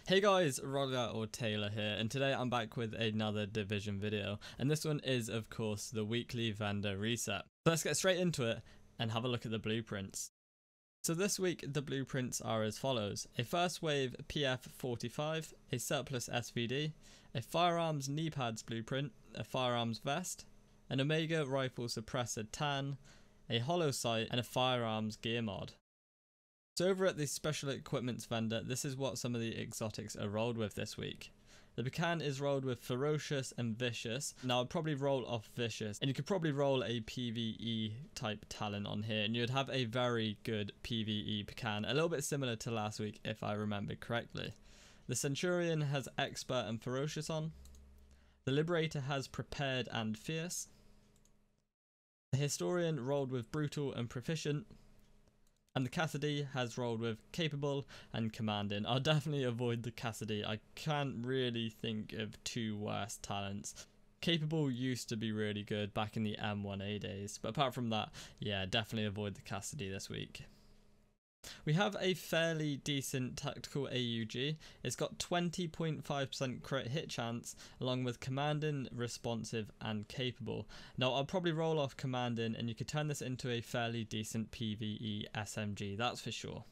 Hey guys, Roger or Taylor here, and today I'm back with another Division video, and this one is of course the weekly vendor reset. So let's get straight into it and have a look at the blueprints. So this week the blueprints are as follows: a first wave PF45, a surplus SVD, a firearms knee pads blueprint, a firearms vest, an Omega rifle suppressor tan, a hollow sight, and a firearms gear mod. So over at the special equipments vendor, this is what some of the exotics are rolled with this week. The pecan is rolled with ferocious and vicious. Now I'd probably roll off vicious, and you could probably roll a PvE type talent on here, and you'd have a very good PvE pecan, a little bit similar to last week if I remember correctly. The centurion has expert and ferocious on. The liberator has prepared and fierce. The historian rolled with brutal and proficient. And the Cassidy has rolled with capable and commanding. I'll definitely avoid the Cassidy. I can't really think of two worse talents. Capable used to be really good back in the M1A days, but apart from that, yeah, definitely avoid the Cassidy this week. We have a fairly decent tactical AUG. It's got 20.5% crit hit chance, along with commanding, responsive, and capable. Now I'll probably roll off commanding, and you could turn this into a fairly decent PvE SMG, that's for sure.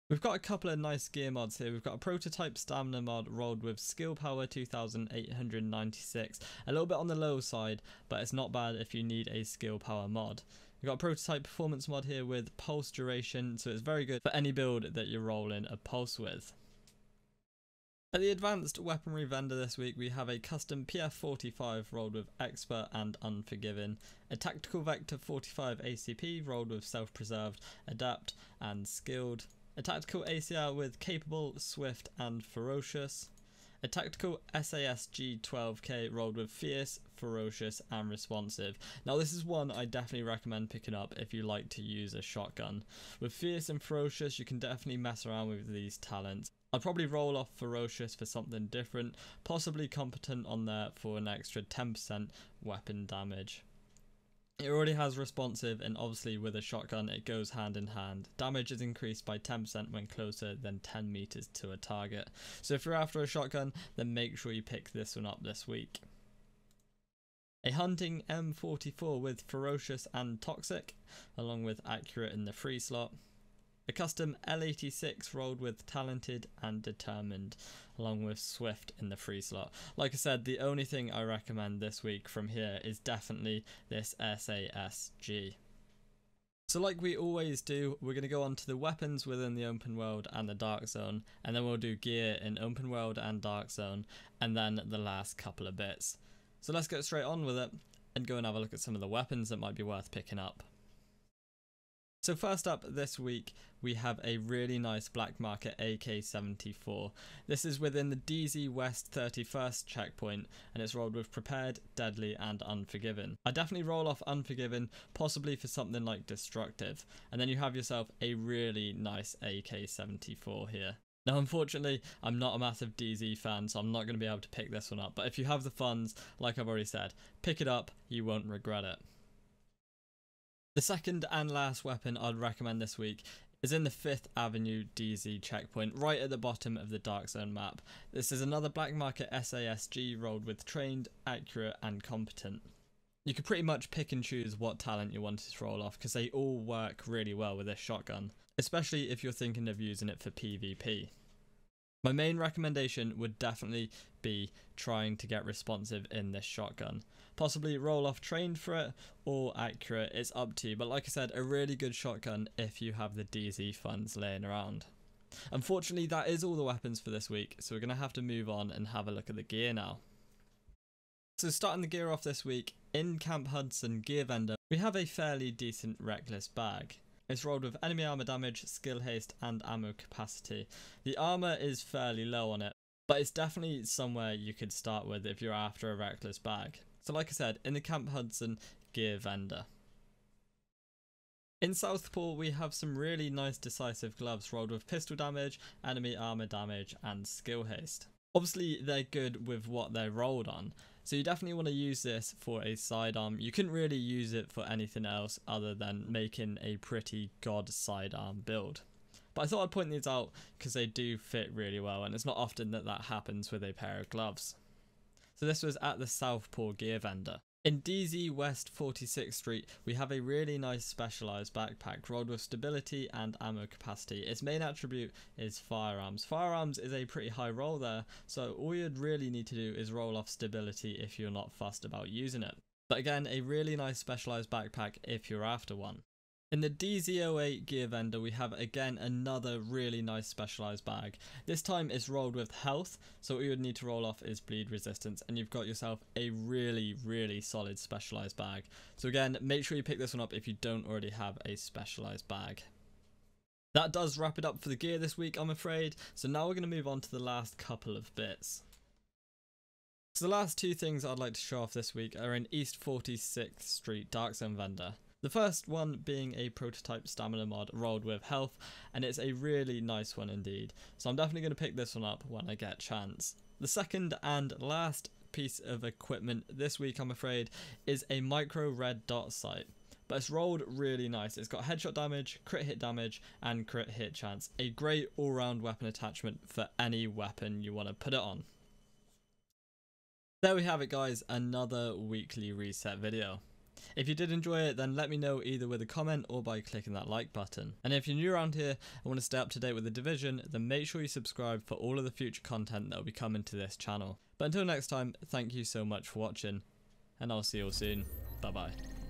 We've got a couple of nice gear mods here. We've got a prototype stamina mod rolled with skill power 2896, a little bit on the low side, but it's not bad if you need a skill power mod. We've got a prototype performance mod here with pulse duration, so it's very good for any build that you're rolling a pulse with. At the advanced weaponry vendor this week, we have a custom PF45 rolled with expert and unforgiving, a tactical vector 45 ACP rolled with self-preserved, adapt, and skilled, a tactical ACR with capable, swift, and ferocious, a tactical SASG 12k rolled with fierce, ferocious, and responsive. Now this is one I definitely recommend picking up if you like to use a shotgun. With fierce and ferocious, you can definitely mess around with these talents. I'd probably roll off ferocious for something different, possibly competent on there for an extra 10% weapon damage. It already has responsive, and obviously with a shotgun it goes hand in hand. Damage is increased by 10% when closer than 10 meters to a target. So if you're after a shotgun, then make sure you pick this one up this week. A hunting M44 with ferocious and toxic, along with accurate in the free slot. A custom L86 rolled with talented and determined, along with swift in the free slot. Like I said, the only thing I recommend this week from here is definitely this SASG. So like we always do, we're going to go on to the weapons within the open world and the dark zone, and then we'll do gear in open world and dark zone, and then the last couple of bits. So let's get straight on with it and go and have a look at some of the weapons that might be worth picking up. So first up this week, we have a really nice black market AK-74. This is within the DZ West 31st checkpoint, and it's rolled with prepared, deadly, and unforgiving. I definitely roll off unforgiving, possibly for something like destructive, and then you have yourself a really nice AK-74 here. Now unfortunately, I'm not a massive DZ fan, so I'm not going to be able to pick this one up, but if you have the funds, like I've already said, pick it up, you won't regret it. The second and last weapon I'd recommend this week is in the 5th Avenue DZ checkpoint, right at the bottom of the Dark Zone map. This is another black market SASG rolled with trained, accurate, and competent. You can pretty much pick and choose what talent you want to roll off, because they all work really well with this shotgun, especially if you're thinking of using it for PvP. My main recommendation would definitely be trying to get responsive in this shotgun. Possibly roll off trained for it or accurate, it's up to you, but like I said, a really good shotgun if you have the DZ funds laying around. Unfortunately, that is all the weapons for this week, so we're going to have to move on and have a look at the gear now. So starting the gear off this week, in Camp Hudson gear vendor, we have a fairly decent reckless bag. It's rolled with enemy armor damage, skill haste, and ammo capacity. The armor is fairly low on it, but it's definitely somewhere you could start with if you're after a reckless bag. So like I said, in the Camp Hudson gear vendor. In Southport, we have some really nice decisive gloves rolled with pistol damage, enemy armor damage, and skill haste. Obviously, they're good with what they're rolled on, so you definitely want to use this for a sidearm. You couldn't really use it for anything else other than making a pretty god sidearm build. but I thought I'd point these out because they do fit really well, and it's not often that that happens with a pair of gloves. So this was at the Southport gear vendor. In DZ West 46th Street, we have a really nice Specialized backpack rolled with stability and ammo capacity. Its main attribute is firearms. Firearms is a pretty high roll there, so all you'd really need to do is roll off stability if you're not fussed about using it. But again, a really nice Specialized backpack if you're after one. In the DZ08 gear vendor, we have again another really nice Specialized bag. This time it's rolled with health, so what you would need to roll off is bleed resistance, and you've got yourself a really solid Specialized bag. So again, make sure you pick this one up if you don't already have a Specialized bag. That does wrap it up for the gear this week, I'm afraid. So now we're going to move on to the last couple of bits. So the last two things I'd like to show off this week are in East 46th Street Dark Zone vendor. The first one being a prototype stamina mod rolled with health, and it's a really nice one indeed, so I'm definitely going to pick this one up when I get a chance. The second and last piece of equipment this week, I'm afraid, is a micro red dot sight, but it's rolled really nice. It's got headshot damage, crit hit damage, and crit hit chance. A great all-round weapon attachment for any weapon you want to put it on. There we have it, guys, another weekly reset video. If you did enjoy it, then let me know either with a comment or by clicking that like button. And if you're new around here and want to stay up to date with the Division, then make sure you subscribe for all of the future content that will be coming to this channel. But until next time, thank you so much for watching, and I'll see you all soon. Bye bye.